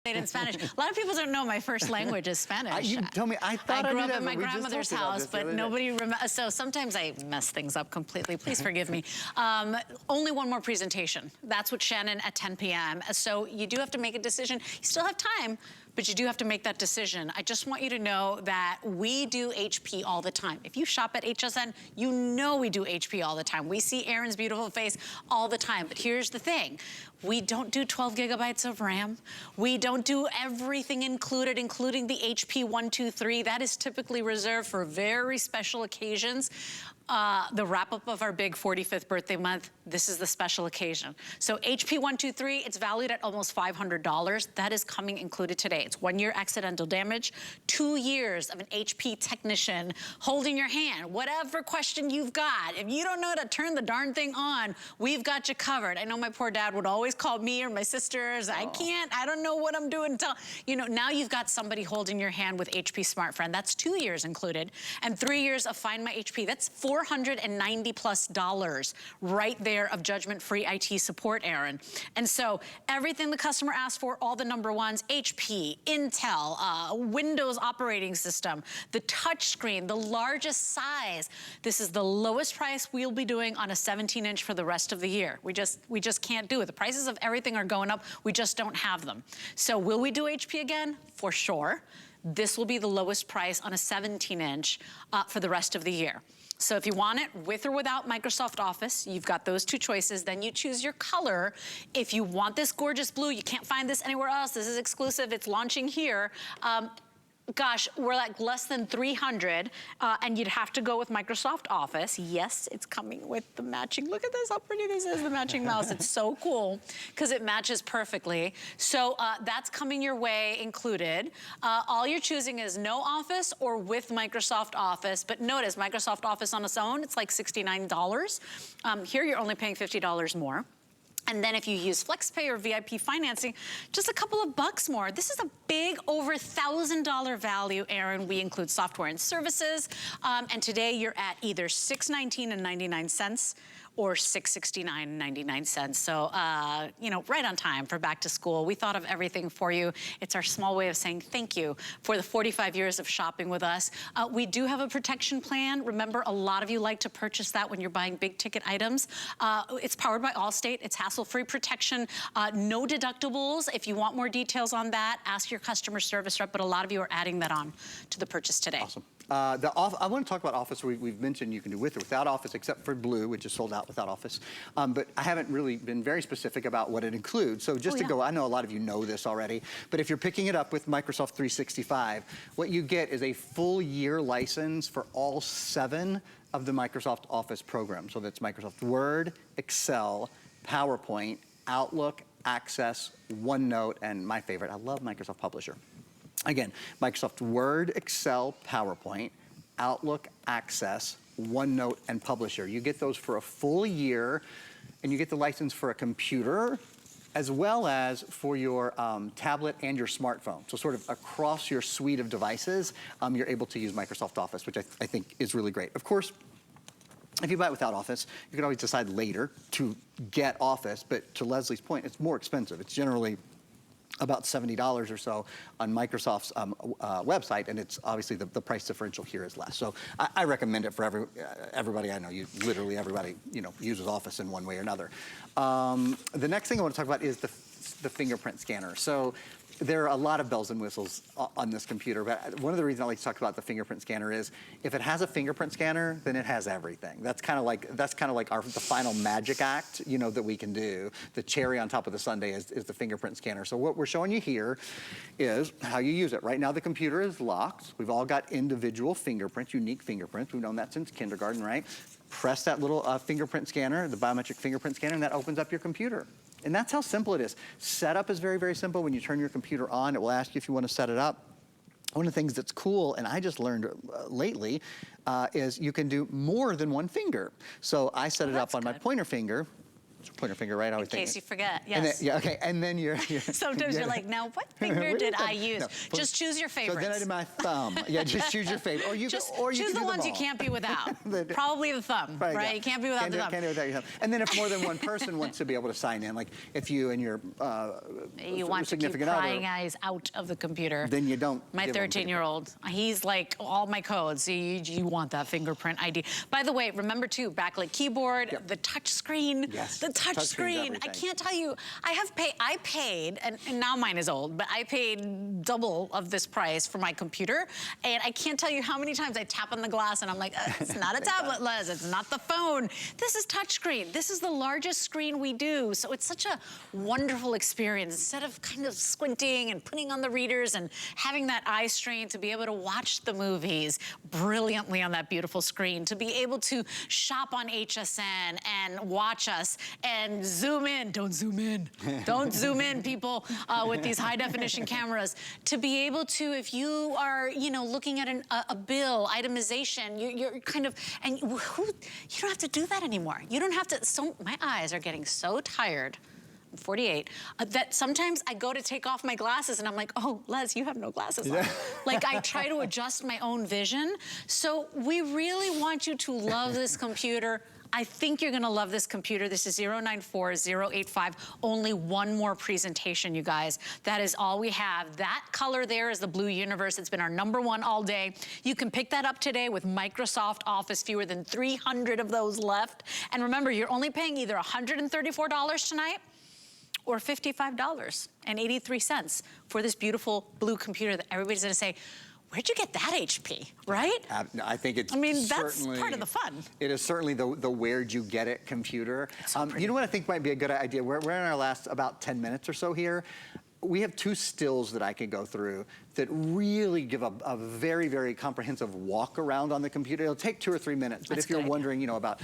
in Spanish. A lot of people don't know my first language is Spanish. You tell me, I thought I grew knew up that, in my grandmother's house, but nobody remembers. So sometimes I mess things up completely. Please forgive me. Only one more presentation. That's what Shannon at 10 p.m. So you do have to make a decision. You still have time, but you do have to make that decision. I just want you to know that we do HP all the time. If you shop at HSN, you know we do HP all the time. We see Aaron's beautiful face all the time. But here's the thing. We don't do 12 gigabytes of RAM. We don't do everything included, including the HP 123. That is typically reserved for very special occasions. The wrap-up of our big 45th birthday month, this is the special occasion. So HP 123, it's valued at almost $500. That is coming included today. It's 1 year accidental damage, 2 years of an HP technician holding your hand. Whatever question you've got, if you don't know how to turn the darn thing on, we've got you covered. I know my poor dad would always call me or my sisters. I don't know what I'm doing until, you know, now you've got somebody holding your hand with HP Smart Friend. That's 2 years included, and 3 years of Find My HP. That's $490+ right there of judgment-free IT support, Aaron. And so everything the customer asked for, all the number ones, HP, Intel, Windows operating system, the touch screen, the largest size. This is the lowest price we'll be doing on a 17-inch for the rest of the year. We just can't do it. The prices of everything are going up. We just don't have them. So will we do HP again? For sure. This will be the lowest price on a 17-inch for the rest of the year. So if you want it with or without Microsoft Office, you've got those two choices. Then you choose your color. If you want this gorgeous blue, you can't find this anywhere else. This is exclusive. It's launching here. Gosh, we're like less than 300, and you'd have to go with Microsoft Office. Yes, it's coming with the matching. Look at this, how pretty this is, the matching mouse. It's so cool because it matches perfectly. So that's coming your way included. All you're choosing is no Office or with Microsoft Office, but notice Microsoft Office on its own, it's like $69. Here you're only paying $50 more. And then if you use Flexpay or VIP financing, just a couple of bucks more. This is a big, over $1,000 value, Aaron. We include software and services. And today you're at either $619.99 or $669.99. So, you know, right on time for back to school. We thought of everything for you. It's our small way of saying thank you for the 45 years of shopping with us. We do have a protection plan. Remember, a lot of you like to purchase that when you're buying big ticket items. It's powered by Allstate. It's hassle-free protection, no deductibles. If you want more details on that, ask your customer service rep, but a lot of you are adding that on to the purchase today. Awesome. I want to talk about Office. We've mentioned you can do with or without Office, except for Blue, which is sold out without Office. But I haven't really been very specific about what it includes. So just to go, I know a lot of you know this already, but if you're picking it up with Microsoft 365, what you get is a full year license for all 7 of the Microsoft Office programs. So that's Microsoft Word, Excel, PowerPoint, Outlook, Access, OneNote, and my favorite, I love Microsoft Publisher. Again, Microsoft Word, Excel, PowerPoint, Outlook, Access, OneNote, and Publisher. You get those for a full year, and you get the license for a computer, as well as for your tablet and your smartphone. So sort of across your suite of devices, you're able to use Microsoft Office, which I think is really great. Of course, if you buy it without Office, you can always decide later to get Office, but to Leslie's point, it's more expensive. It's generally about $70 or so on Microsoft's website, and it's obviously the price differential here is less. So I recommend it for everybody I know. Literally everybody, you know, uses Office in one way or another. The next thing I want to talk about is the fingerprint scanner. So there are a lot of bells and whistles on this computer, but one of the reasons I like to talk about the fingerprint scanner is if it has a fingerprint scanner, then it has everything. That's kind of like the final magic act, you know, that we can do. The cherry on top of the sundae is the fingerprint scanner. So what we're showing you here is how you use it. Right now the computer is locked. We've all got individual fingerprints, unique fingerprints. We've known that since kindergarten, right? Press that little fingerprint scanner, the biometric fingerprint scanner, and that opens up your computer. And that's how simple it is. Setup is very, very simple. When you turn your computer on, it will ask you if you want to set it up. One of the things that's cool, and I just learned lately, is you can do more than one finger. So I set it up on my pointer finger, Pointer finger, right? I always In case you forget, And yes. then, yeah, okay, and then you're Sometimes you're like, now what finger did I use? No, just choose your favorites. So then I did my thumb. Yeah, just choose your favorite. Or you just or you choose can the do them ones you all. can't be without. Probably the thumb, right? Yeah. You can't be without the thumb. Can't do without your thumb. And then if more than one person wants to be able to sign in, like if you and your you want to keep prying eyes out of the computer. Then you don't. My 13-year-old, he's like, all my codes. You want that fingerprint ID. By the way, remember too, backlit keyboard, the touch screen. Yes. The touch screen. I can't tell you, I paid, and now mine is old, but I paid double of this price for my computer, and I can't tell you how many times I tap on the glass and I'm like, it's not a tablet, Les, it's not the phone. This is touchscreen. This is the largest screen we do, so it's such a wonderful experience. Instead of kind of squinting and putting on the readers and having that eye strain, to be able to watch the movies brilliantly on that beautiful screen, to be able to shop on HSN and watch us and zoom in. Don't zoom in. Don't zoom in, people, with these high definition cameras. To be able to, if you are, you know, looking at a bill, itemization, you're kind of, and you don't have to do that anymore. You don't have to, so my eyes are getting so tired. I'm 48, that sometimes I go to take off my glasses and I'm like, oh, Les, you have no glasses on. Like, I try to adjust my own vision. So we really want you to love this computer. I think you're gonna love this computer. This is 094085. Only one more presentation, you guys. That is all we have. That color there is the Blue Universe. It's been our #1 all day. You can pick that up today with Microsoft Office, fewer than 300 of those left. And remember, you're only paying either $134 tonight or $55.83 for this beautiful blue computer that everybody's gonna say, where'd you get that HP, right? I think it's that's part of the fun. It is certainly the where'd you get it computer. You know what I think might be a good idea? We're in our last about 10 minutes or so here. We have 2 stills that I can go through that really give a very, very comprehensive walk around on the computer. It'll take 2 or 3 minutes, but if you're wondering, you know, about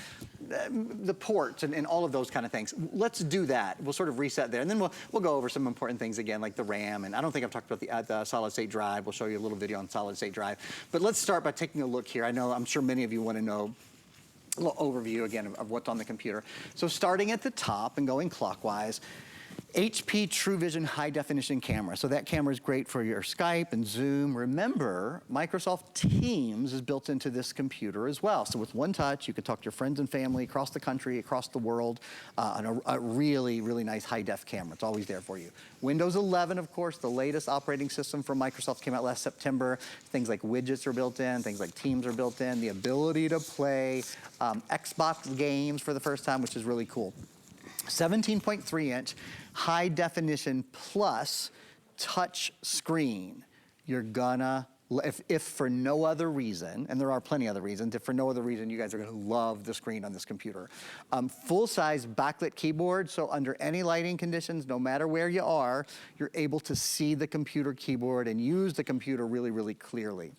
the ports and all of those kind of things, let's do that. We'll sort of reset there, and then we'll go over some important things again, like the RAM, and I don't think I've talked about the solid-state drive. We'll show you a little video on solid-state drive. But let's start by taking a look here. I'm sure many of you want to know a little overview again of what's on the computer. So starting at the top and going clockwise, HP True Vision high definition camera. So that camera is great for your Skype and Zoom. Remember, Microsoft Teams is built into this computer as well. So with one touch, you can talk to your friends and family across the country, across the world, on a really, really nice high def camera. It's always there for you. Windows 11, of course, the latest operating system from Microsoft came out last September. Things like widgets are built in, things like Teams are built in, the ability to play Xbox games for the first time, which is really cool. 17.3-inch high definition plus touch screen. You're gonna, if for no other reason, and there are plenty of other reasons, if for no other reason, you guys are gonna love the screen on this computer. Full-size backlit keyboard, so under any lighting conditions, no matter where you are, you're able to see the computer keyboard and use the computer really, really clearly.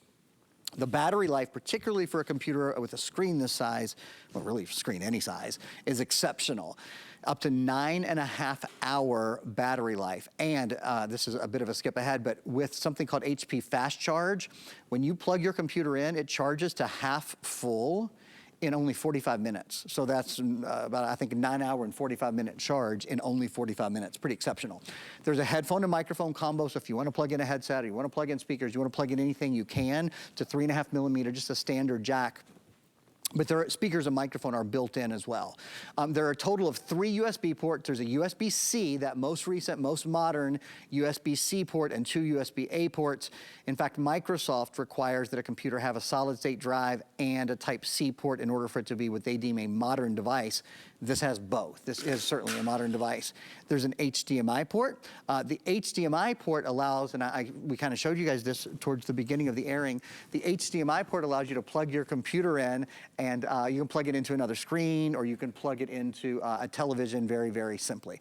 The battery life, particularly for a computer with a screen this size, well, really screen any size, is exceptional. Up to 9.5 hour battery life. And this is a bit of a skip ahead, but with something called HP Fast Charge, when you plug your computer in, it charges to half full in only 45 minutes. So that's about, I think, a 9-hour and 45-minute charge in only 45 minutes. Pretty exceptional. There's a headphone and microphone combo, so if you want to plug in a headset, or you want to plug in speakers, you want to plug in anything, you can, to 3.5 millimeter, just a standard jack. But their speakers and microphone are built in as well. There are a total of 3 USB ports. There's a USB-C, that most recent, most modern USB-C port, and 2 USB-A ports. In fact, Microsoft requires that a computer have a solid-state drive and a Type-C port in order for it to be what they deem a modern device. This has both. This is certainly a modern device. There's an HDMI port. The HDMI port allows, and we kind of showed you guys this towards the beginning of the airing, the HDMI port allows you to plug your computer in, and you can plug it into another screen, or you can plug it into a television very, very simply.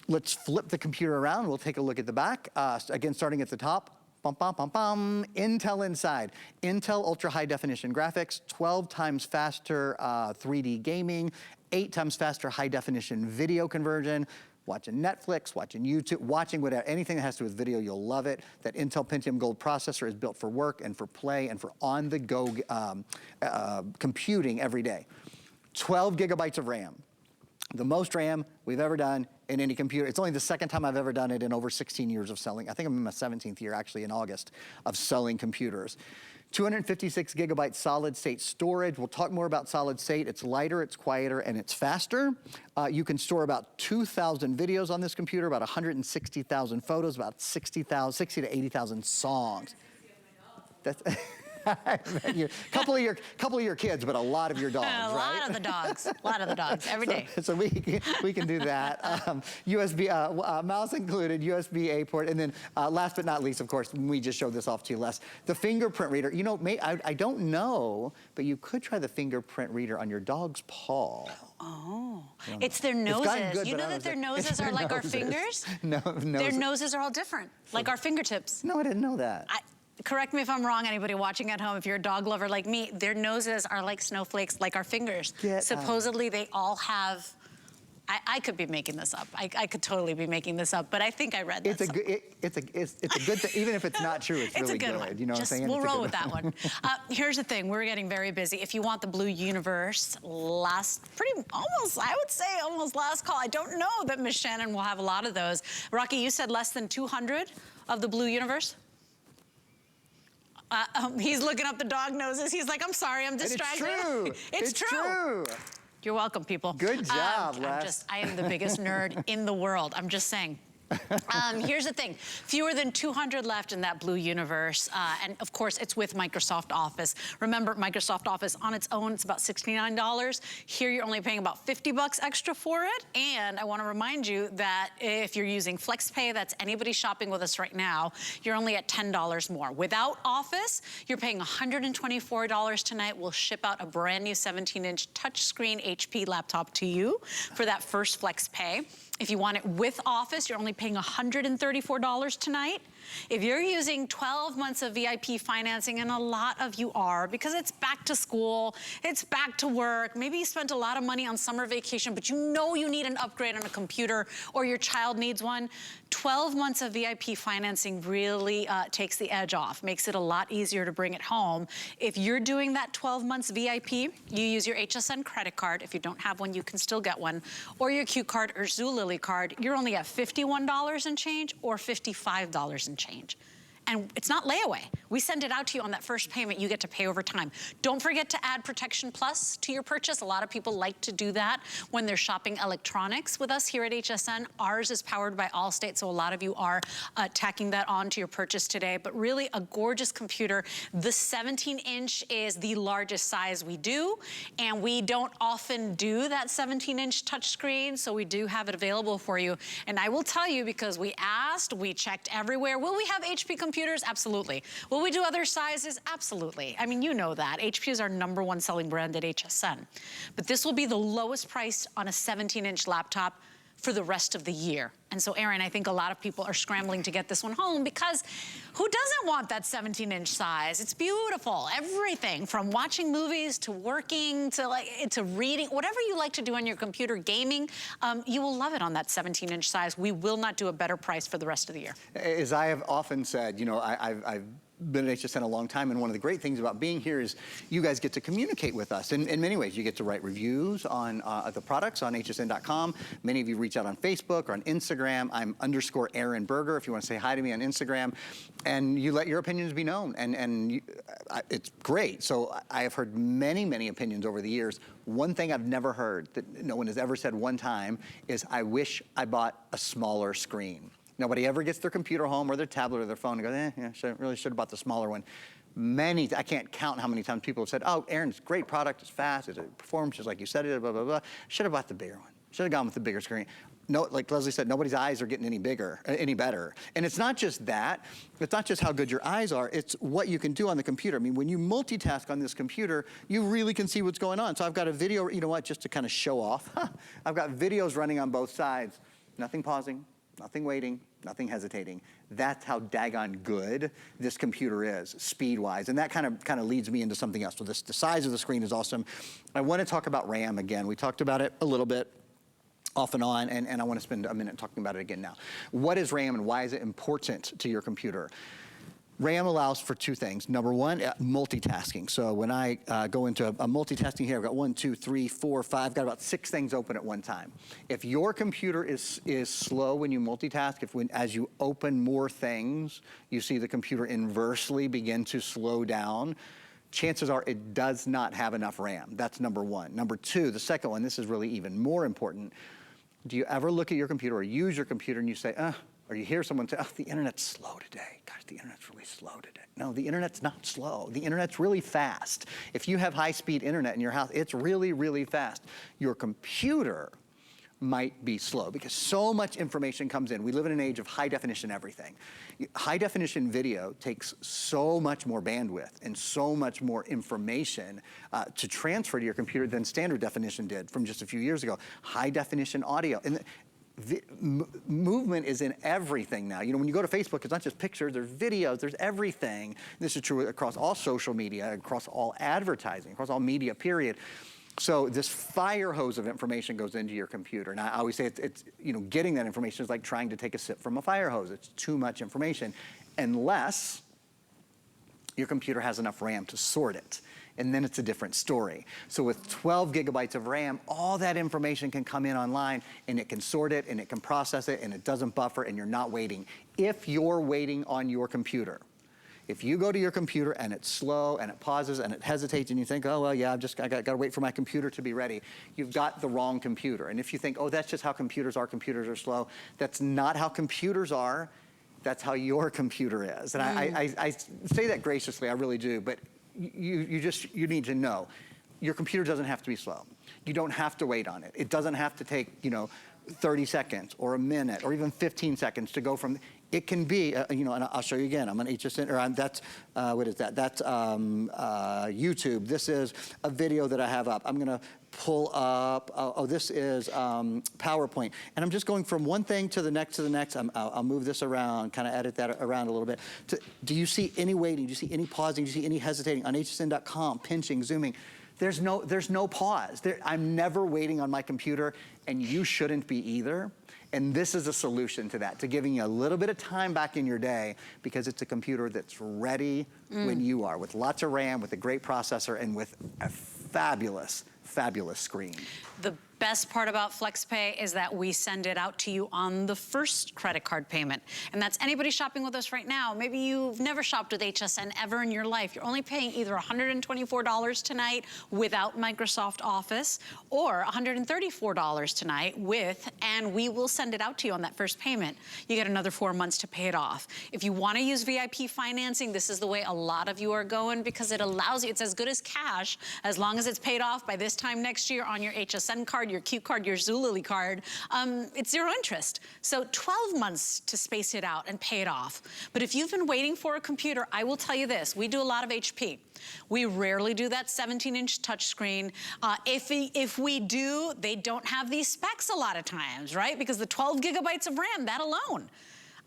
Let's flip the computer around. We'll take a look at the back. Again, starting at the top. Bum, bum, bum, bum. Intel inside. Intel ultra high definition graphics, 12 times faster 3D gaming, 8 times faster high definition video conversion. Watching Netflix, watching YouTube, watching whatever, anything that has to do with video, you'll love it. That Intel Pentium Gold processor is built for work and for play and for on-the-go computing every day. 12 gigabytes of RAM. The most RAM we've ever done in any computer. It's only the second time I've ever done it in over 16 years of selling. I think I'm in my 17th year, actually, in August, of selling computers. 256 gigabyte solid state storage. We'll talk more about solid state. It's lighter, it's quieter, and it's faster. You can store about 2,000 videos on this computer, about 160,000 photos, about 60 to 80,000 songs. That's couple of your kids, but a lot of your dogs, a right? lot of the dogs, a lot of the dogs, every day. So we can do that. USB, mouse included, USB-A port, and then last but not least, of course, we just showed this off to you, Les, the fingerprint reader. You know, I don't know, but you could try the fingerprint reader on your dog's paw. Oh, it's their noses. Good, you know that their noses are like our fingers? No, their noses are all different, like our fingertips. No, I didn't know that. Correct me if I'm wrong, anybody watching at home, if you're a dog lover like me, their noses are like snowflakes, like our fingers. Supposedly they all have, I could be making this up. I could totally be making this up, but I think I read that. It's a good thing. Even if it's not true, it's really good. One. You know what I'm saying? We'll roll with that one. Here's the thing, we're getting very busy. If you want the Blue Universe, almost last call. I don't know that Miss Shannon will have a lot of those. Rocky, you said less than 200 of the Blue Universe? He's looking up the dog noses. He's like, I'm sorry, I'm distracted. It's true. You're welcome, people. Good job, Les. I am the biggest nerd in the world. I'm just saying. Here's the thing, fewer than 200 left in that Blue Universe, and of course it's with Microsoft Office. Remember, Microsoft Office on its own, it's about $69. Here you're only paying about 50 bucks extra for it, and I want to remind you that if you're using Flexpay, that's anybody shopping with us right now, you're only at $10 more. Without Office, you're paying $124 tonight. We'll ship out a brand new 17-inch touchscreen HP laptop to you for that first Flexpay. If you want it with Office, you're only paying $134 tonight. If you're using 12 months of VIP financing, and a lot of you are, because it's back to school, it's back to work, maybe you spent a lot of money on summer vacation, but you know you need an upgrade on a computer or your child needs one, 12 months of VIP financing really takes the edge off, makes it a lot easier to bring it home. If you're doing that 12 months VIP, you use your HSN credit card. If you don't have one, you can still get one, or your Q card or Zulily card. You're only at $51 and change or $55 and change. And it's not layaway. We send it out to you on that first payment. You get to pay over time. Don't forget to add Protection Plus to your purchase. A lot of people like to do that when they're shopping electronics with us here at HSN. Ours is powered by Allstate, so a lot of you are tacking that on to your purchase today. But really a gorgeous computer. The 17-inch is the largest size we do, and we don't often do that 17-inch touchscreen, so we do have it available for you. And I will tell you, because we asked, we checked everywhere, will we have HP computers? Absolutely. Will we do other sizes? Absolutely. I mean, you know that. HP is our #1 selling brand at HSN. But this will be the lowest price on a 17-inch laptop for the rest of the year. And so, Aaron, I think a lot of people are scrambling to get this one home, because who doesn't want that 17-inch size? It's beautiful. Everything from watching movies to working to reading, whatever you like to do on your computer, gaming, you will love it on that 17-inch size. We will not do a better price for the rest of the year. As I have often said, you know, I've been at HSN a long time, and one of the great things about being here is you guys get to communicate with us in many ways. You get to write reviews on the products on hsn.com. Many of you reach out on Facebook or on Instagram. I'm _Aaron Berger if you want to say hi to me on Instagram, and you let your opinions be known, and it's great. So I have heard many opinions over the years. One thing I've never heard that no one has ever said one time is, I wish I bought a smaller screen. Nobody ever gets their computer home or their tablet or their phone and goes, yeah, really should have bought the smaller one. I can't count how many times people have said, oh, Aaron, it's a great product, it's fast, it performs just like you said it, blah, blah, blah. Should have bought the bigger one. Should have gone with the bigger screen. No, like Leslie said, nobody's eyes are getting any better. And it's not just that, it's not just how good your eyes are, it's what you can do on the computer. I mean, when you multitask on this computer, you really can see what's going on. So I've got a video, you know what, just to kind of show off. I've got videos running on both sides. Nothing pausing, nothing waiting, nothing hesitating. That's how daggone good this computer is, speed-wise. And that kind of leads me into something else. So the size of the screen is awesome. I want to talk about RAM again. We talked about it a little bit off and on, and I want to spend a minute talking about it again now. What is RAM and why is it important to your computer? RAM allows for two things. Number one, multitasking. So when I go into a multitasking here, I've got 1, 2, 3, 4, 5, I've got about 6 things open at one time. If your computer is slow when you multitask, as you open more things, you see the computer inversely begin to slow down, chances are it does not have enough RAM. That's number one. Number two, the second one, this is really even more important. Do you ever look at your computer or use your computer and you say, or you hear someone say, oh, the internet's slow today. Gosh, the internet's really slow today. No, the internet's not slow. The internet's really fast. If you have high-speed internet in your house, it's really, really fast. Your computer might be slow because so much information comes in. We live in an age of high-definition everything. High-definition video takes so much more bandwidth and so much more information to transfer to your computer than standard definition did from just a few years ago. High-definition audio. And movement is in everything now. You know, when you go to Facebook, it's not just pictures, there's videos, there's everything. This is true across all social media, across all advertising, across all media, period. So this fire hose of information goes into your computer. And I always say it's you know, getting that information is like trying to take a sip from a fire hose. It's too much information, unless your computer has enough RAM to sort it. And then it's a different story. So with 12 gigabytes of RAM, all that information can come in online and it can sort it and it can process it and it doesn't buffer and you're not waiting. If you're waiting on your computer, if you go to your computer and it's slow and it pauses and it hesitates and you think, oh, well, yeah, I got to wait for my computer to be ready, you've got the wrong computer. And if you think, oh, that's just how computers are slow, that's not how computers are. That's how your computer is. And I say that graciously, I really do, but you need to know, your computer doesn't have to be slow. You don't have to wait on it. It doesn't have to take, you know, 30 seconds or a minute or even 15 seconds to go from, it can be, you know, and I'll show you again. I'm on HSN, or that's, what is that? That's YouTube. This is a video that I have up. I'm gonna pull up, this is PowerPoint. And I'm just going from one thing to the next to the next. I'll move this around, kind of edit that around a little bit. Do you see any waiting? Do you see any pausing? Do you see any hesitating? On hsn.com, pinching, zooming. There's no pause. I'm never waiting on my computer, and you shouldn't be either. And this is a solution to that, to giving you a little bit of time back in your day, because it's a computer that's ready when you are, with lots of RAM, with a great processor, and with a fabulous, fabulous screen. The best part about Flexpay is that we send it out to you on the first credit card payment. And that's anybody shopping with us right now. Maybe you've never shopped with HSN ever in your life. You're only paying either $124 tonight without Microsoft Office, or $134 tonight with, and we will send it out to you on that first payment. You get another 4 months to pay it off. If you want to use VIP financing, this is the way a lot of you are going, because it allows you, it's as good as cash, as long as it's paid off by this time next year on your HSN card, your Q card, your Zulily card. It's 0 interest. So 12 months to space it out and pay it off. But if you've been waiting for a computer, I will tell you this, we do a lot of HP. We rarely do that 17-inch touchscreen. If we do, they don't have these specs a lot of times, right? Because the 12 gigabytes of RAM, that alone.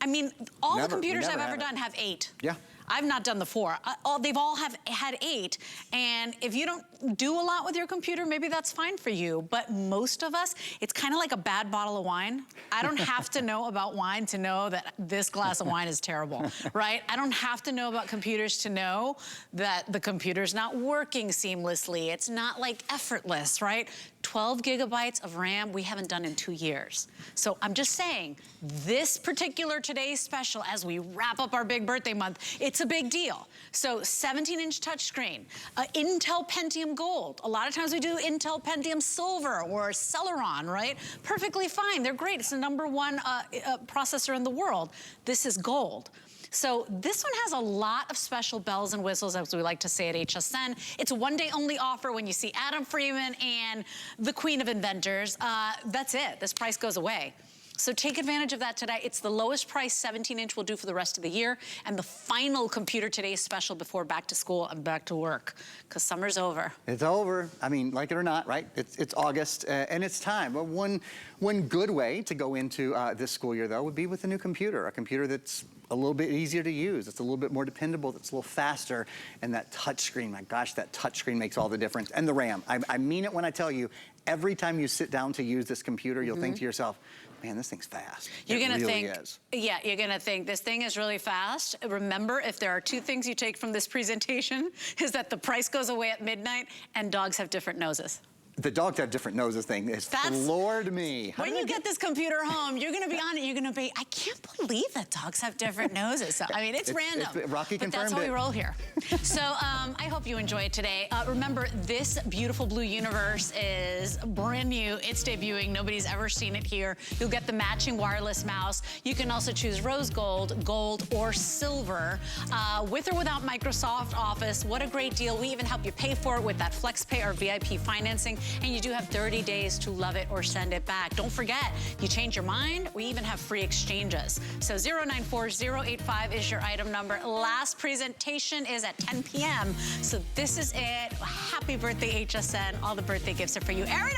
I mean, all the computers I've ever done have 8. Yeah. I've not done the 4. They've all had 8. And if you don't do a lot with your computer, maybe that's fine for you. But most of us, it's kind of like a bad bottle of wine. I don't have to know about wine to know that this glass of wine is terrible, right? I don't have to know about computers to know that the computer's not working seamlessly. It's not like effortless, right? 12 gigabytes of RAM we haven't done in 2 years. So I'm just saying, this particular today's special, as we wrap up our big birthday month, it's a big deal. So 17-inch touchscreen, Intel Pentium Gold. A lot of times we do Intel Pentium Silver or Celeron, right? Perfectly fine, they're great. It's the #1 processor in the world. This is gold. So this one has a lot of special bells and whistles, as we like to say at HSN. It's a one-day only offer. When you see Adam Freeman and the Queen of Inventors, that's it. This price goes away. So take advantage of that today. It's the lowest price 17-inch will do for the rest of the year, and the final computer today special before back to school and back to work, because summer's over. It's over. I mean, like it or not, right? It's August, and it's time. But one good way to go into this school year, though, would be with a new computer, a computer that's a little bit easier to use. It's a little bit more dependable. It's a little faster. And that touch screen, my gosh, that touch screen makes all the difference. And the RAM. I mean it when I tell you, every time you sit down to use this computer, you'll think to yourself, man, this thing's fast. You're gonna really think, is. yeah, you're gonna think this thing is really fast. Remember, if there are two things you take from this presentation, is that the price goes away at midnight and dogs have different noses. The dogs have different noses thing. It's floored me. When you get this computer home, you're gonna be on it, you're gonna be, I can't believe that dogs have different noses. So, I mean, it's random. Rocky but that's confirmed how we it. roll here. So I hope you enjoyed today. Remember, this beautiful blue universe is brand new. It's debuting. Nobody's ever seen it here. You'll get the matching wireless mouse. You can also choose rose gold, gold, or silver. With or without Microsoft Office, what a great deal. We even help you pay for it with that FlexPay or VIP financing. And you do have 30 days to love it or send it back. Don't forget, you change your mind, we even have free exchanges. So 094085 is your item number. Last presentation is at 10 p.m. So this is it. Happy birthday, HSN. All the birthday gifts are for you. Aaron.